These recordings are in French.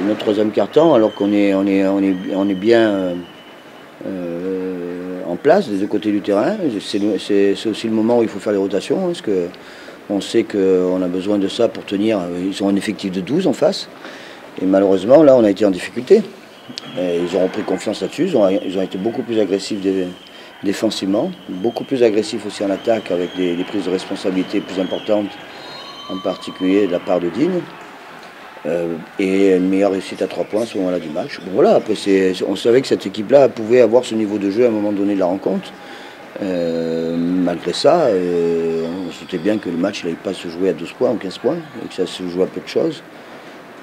Notre troisième quart-temps, alors qu'on est bien en place des deux côtés du terrain, c'est aussi le moment où il faut faire les rotations, parce qu'on sait qu'on a besoin de ça pour tenir. Ils ont un effectif de 12 en face, et malheureusement là on a été en difficulté. Et ils auront pris confiance là-dessus, ils ont été beaucoup plus agressifs défensivement, beaucoup plus agressifs aussi en attaque, avec des prises de responsabilité plus importantes, en particulier de la part de Digne. Et une meilleure réussite à 3 points à ce moment-là du match. Bon voilà, après on savait que cette équipe-là pouvait avoir ce niveau de jeu à un moment donné de la rencontre. Malgré ça, on sentait bien que le match n'allait pas se jouer à 12 points ou 15 points, et que ça se jouait à peu de choses.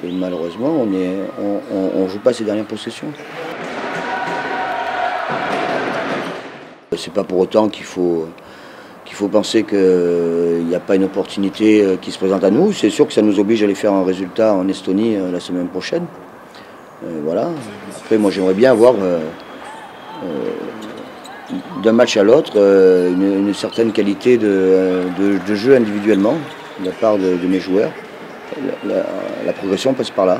Et malheureusement, on ne joue pas ces dernières possessions. C'est pas pour autant qu'il faut penser qu'il n'y a pas une opportunité qui se présente à nous. C'est sûr que ça nous oblige à aller faire un résultat en Estonie la semaine prochaine. Voilà. Après, moi, j'aimerais bien avoir d'un match à l'autre une certaine qualité de jeu individuellement de la part de mes joueurs. La progression passe par là.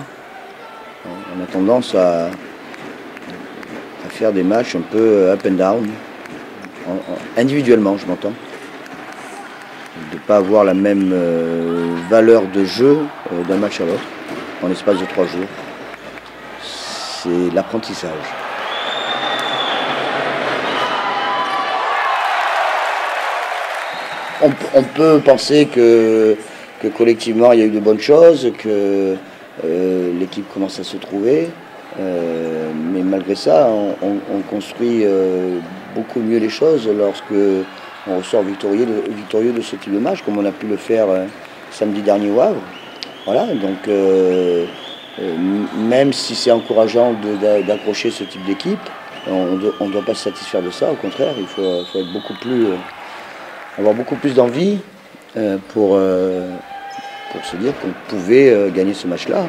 On a tendance à faire des matchs un peu up and down, individuellement, je m'entends. De ne pas avoir la même valeur de jeu d'un match à l'autre en l'espace de 3 jours. C'est l'apprentissage. On peut penser que collectivement il y a eu de bonnes choses, que l'équipe commence à se trouver, mais malgré ça on construit beaucoup mieux les choses lorsque on ressort victorieux de ce type de match, comme on a pu le faire samedi dernier au Havre. Voilà, donc même si c'est encourageant d'accrocher ce type d'équipe, on ne doit pas se satisfaire de ça, au contraire, il faut être avoir beaucoup plus d'envie pour se dire qu'on pouvait gagner ce match-là.